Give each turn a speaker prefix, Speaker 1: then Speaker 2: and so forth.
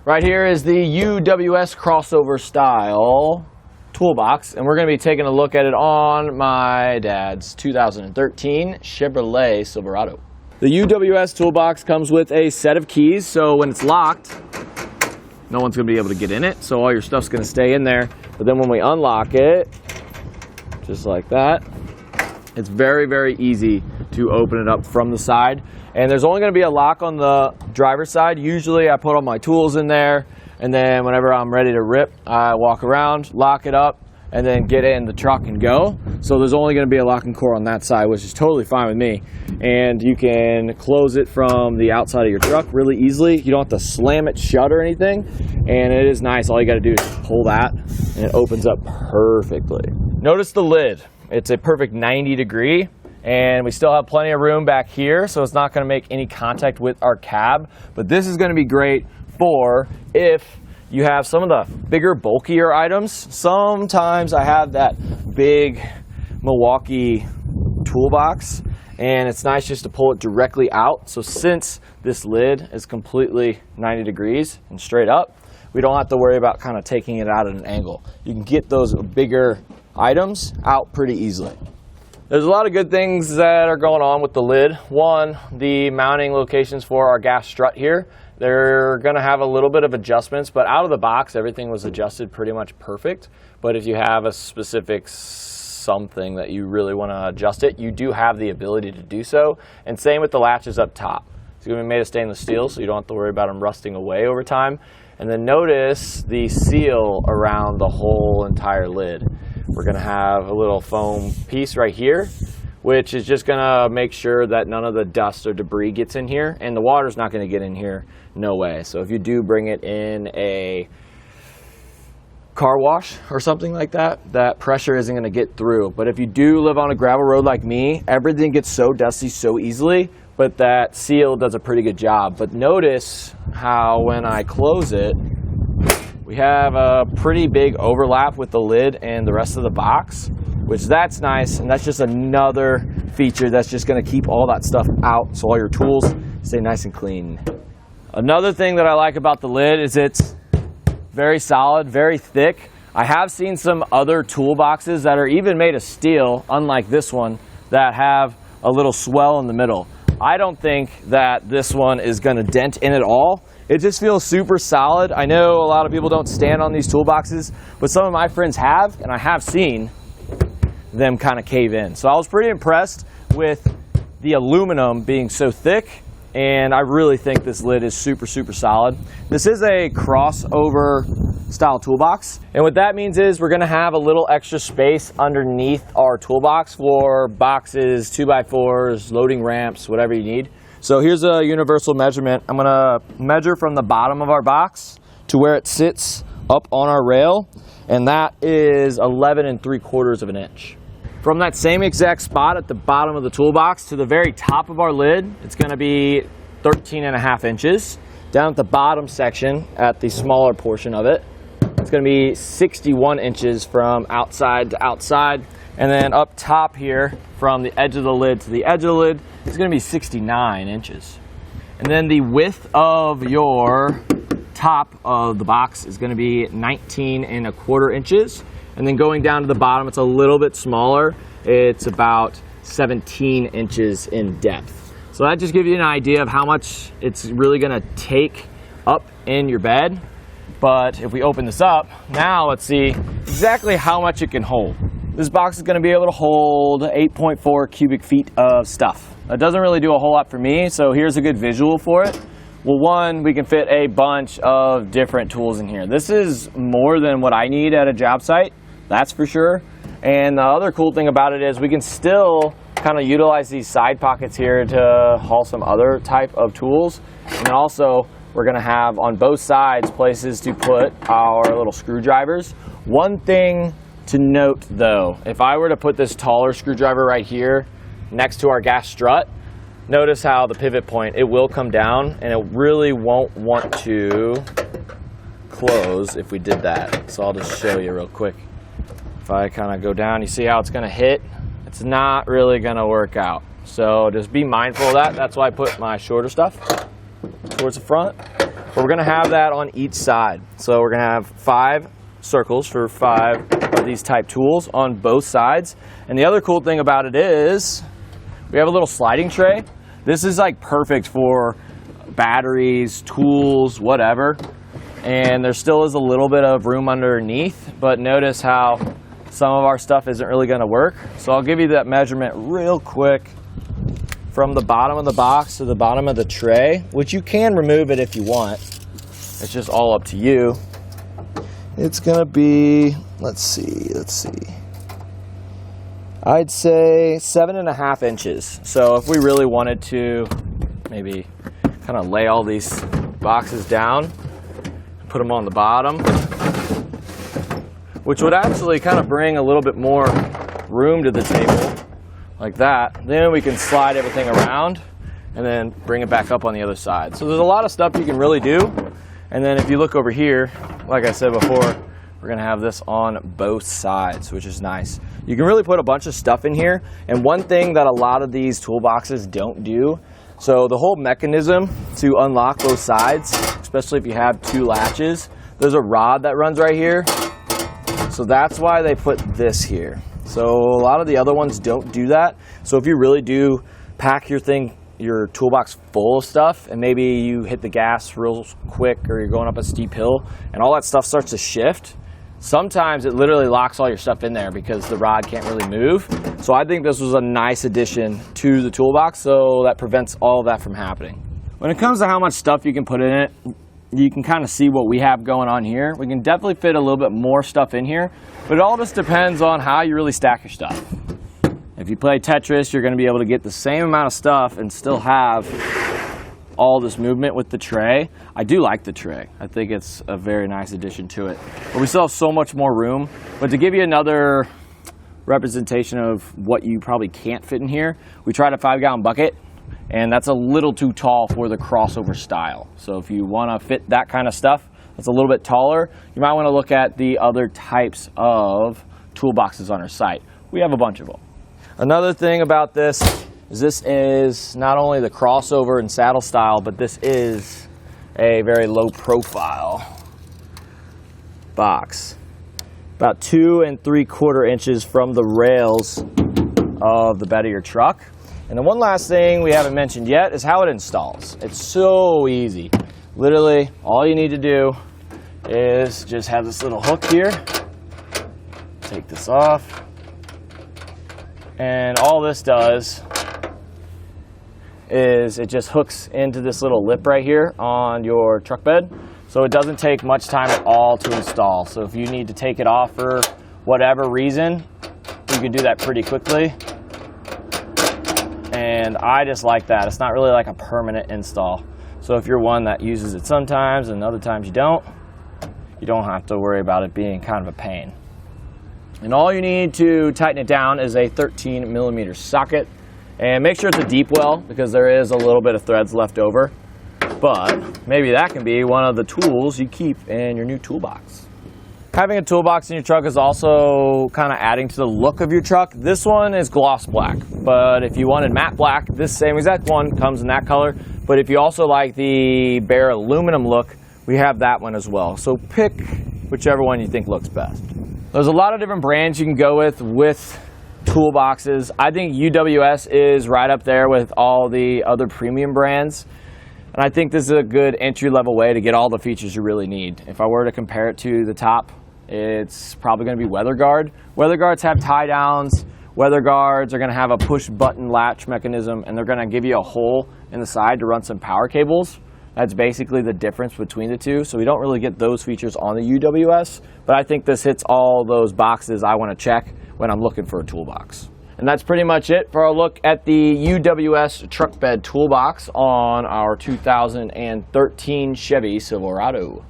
Speaker 1: Right here is the UWS crossover style toolbox, and we're going to be taking a look at it on my dad's 2013 Chevrolet Silverado. The UWS toolbox comes with a set of keys, so when it's locked, no one's going to be able to get in it, so all your stuff's going to stay in there. But then when we unlock it, just like that, it's very, very easy to open it up from the side. And there's only going to be a lock on the driver's side. Usually I put all my tools in there, and then whenever I'm ready to rip, I walk around, lock it up, and then get in the truck and go. So there's only going to be a locking core on that side, which is totally fine with me. And you can close it from the outside of your truck really easily. You don't have to slam it shut or anything. And it is nice. All you got to do is just pull that, and it opens up perfectly. Notice the lid. It's a perfect 90 degree, and we still have plenty of room back here, so it's not going to make any contact with our cab. But this is going to be great for if you have some of the bigger, bulkier items. Sometimes I have that big Milwaukee toolbox, and it's nice just to pull it directly out. So since this lid is completely 90 degrees and straight up, we don't have to worry about kind of taking it out at an angle. You can get those bigger items out pretty easily. There's a lot of good things that are going on with the lid. One, the mounting locations for our gas strut here. They're going to have a little bit of adjustments, but out of the box, everything was adjusted pretty much perfect. But if you have a specific something that you really want to adjust it, you do have the ability to do so. And same with the latches up top. It's going to be made of stainless steel, so you don't have to worry about them rusting away over time. And then notice the seal around the whole entire lid. We're going to have a little foam piece right here, which is just going to make sure that none of the dust or debris gets in here, and the water's not going to get in here, no way. So if you do bring it in a car wash or something like that, that pressure isn't going to get through. But if you do live on a gravel road like me, everything gets so dusty so easily, but that seal does a pretty good job. But notice how when I close it, we have a pretty big overlap with the lid and the rest of the box, which that's nice, and that's just another feature that's just going to keep all that stuff out so all your tools stay nice and clean. Another thing that I like about the lid is it's very solid, very thick. I have seen some other toolboxes that are even made of steel, unlike this one, that have a little swell in the middle. I don't think that this one is going to dent in at all. It just feels super solid. I know a lot of people don't stand on these toolboxes, but some of my friends have, and I have seen them kind of cave in. So I was pretty impressed with the aluminum being so thick, and I really think this lid is super, super solid. This is a crossover style toolbox, and what that means is we're gonna have a little extra space underneath our toolbox for boxes, 2x4s, loading ramps, whatever you need. So here's a universal measurement. I'm gonna measure from the bottom of our box to where it sits up on our rail, and that is 11 3/4 of an inch. From that same exact spot at the bottom of the toolbox to the very top of our lid, it's gonna be 13.5 inches. Down at the bottom section, at the smaller portion of it, it's gonna be 61 inches from outside to outside. And then up top here, from the edge of the lid to the edge of the lid, it's going to be 69 inches. And then the width of your top of the box is going to be 19.25 inches. And then going down to the bottom, it's a little bit smaller. It's about 17 inches in depth. So that just gives you an idea of how much it's really going to take up in your bed. But if we open this up, now let's see exactly how much it can hold. This box is going to be able to hold 8.4 cubic feet of stuff. It doesn't really do a whole lot for me, so here's a good visual for it. Well, one, we can fit a bunch of different tools in here. This is more than what I need at a job site, that's for sure. And the other cool thing about it is we can still kind of utilize these side pockets here to haul some other type of tools. And also, we're going to have on both sides places to put our little screwdrivers. One thing to note though, if I were to put this taller screwdriver right here next to our gas strut, notice how the pivot point, it will come down and it really won't want to close if we did that. So I'll just show you real quick. If I kind of go down, you see how it's going to hit? It's not really going to work out. So just be mindful of that. That's why I put my shorter stuff towards the front. but we're going to have that on each side. So we're going to have 5 circles for 5 of these type tools on both sides. And the other cool thing about it is we have a little sliding tray. This is like perfect for batteries, tools, whatever. And there still is a little bit of room underneath, but notice how some of our stuff isn't really going to work. So I'll give you that measurement real quick from the bottom of the box to the bottom of the tray, which you can remove it if you want. It's just all up to you. It's going to be, let's see. I'd say 7.5 inches. So if we really wanted to maybe kind of lay all these boxes down, put them on the bottom, which would actually kind of bring a little bit more room to the table, like that. Then we can slide everything around and then bring it back up on the other side. So there's a lot of stuff you can really do. And then if you look over here, like I said before, we're gonna have this on both sides, which is nice. You can really put a bunch of stuff in here. And one thing that a lot of these toolboxes don't do, so the whole mechanism to unlock both sides, especially if you have 2 latches, there's a rod that runs right here. So that's why they put this here. So a lot of the other ones don't do that. So if you really do pack your toolbox full of stuff, and maybe you hit the gas real quick or you're going up a steep hill and all that stuff starts to shift, sometimes it literally locks all your stuff in there because the rod can't really move. So I think this was a nice addition to the toolbox, so that prevents all of that from happening. When it comes to how much stuff you can put in it, you can kind of see what we have going on here. We can definitely fit a little bit more stuff in here, but it all just depends on how you really stack your stuff. If you play Tetris, you're going to be able to get the same amount of stuff and still have all this movement with the tray. I do like the tray. I think it's a very nice addition to it. But we still have so much more room. But to give you another representation of what you probably can't fit in here, we tried a 5-gallon bucket, and that's a little too tall for the crossover style. So if you want to fit that kind of stuff that's a little bit taller, you might want to look at the other types of toolboxes on our site. We have a bunch of them. Another thing about this is not only the crossover and saddle style, but this is a very low profile box. About 2 3/4 inches from the rails of the bed of your truck. And the one last thing we haven't mentioned yet is how it installs. It's so easy. Literally, all you need to do is just have this little hook here. Take this off. And all this does is it just hooks into this little lip right here on your truck bed. So it doesn't take much time at all to install. So if you need to take it off for whatever reason, you can do that pretty quickly. And I just like that. It's not really like a permanent install. So if you're one that uses it sometimes and other times you don't have to worry about it being kind of a pain. And all you need to tighten it down is a 13mm socket. And make sure it's a deep well because there is a little bit of threads left over. But maybe that can be one of the tools you keep in your new toolbox. Having a toolbox in your truck is also kind of adding to the look of your truck. This one is gloss black, but if you wanted matte black, this same exact one comes in that color. But if you also like the bare aluminum look, we have that one as well. So pick whichever one you think looks best. There's a lot of different brands you can go with toolboxes. I think UWS is right up there with all the other premium brands. And I think this is a good entry-level way to get all the features you really need. If I were to compare it to the top, it's probably going to be Weather Guard. Weather Guards have tie downs. Weather Guards are going to have a push button latch mechanism, and they're going to give you a hole in the side to run some power cables. That's basically the difference between the two. So we don't really get those features on the UWS, but I think this hits all those boxes I want to check when I'm looking for a toolbox. And that's pretty much it for our look at the UWS Truck Bed Toolbox on our 2013 Chevy Silverado.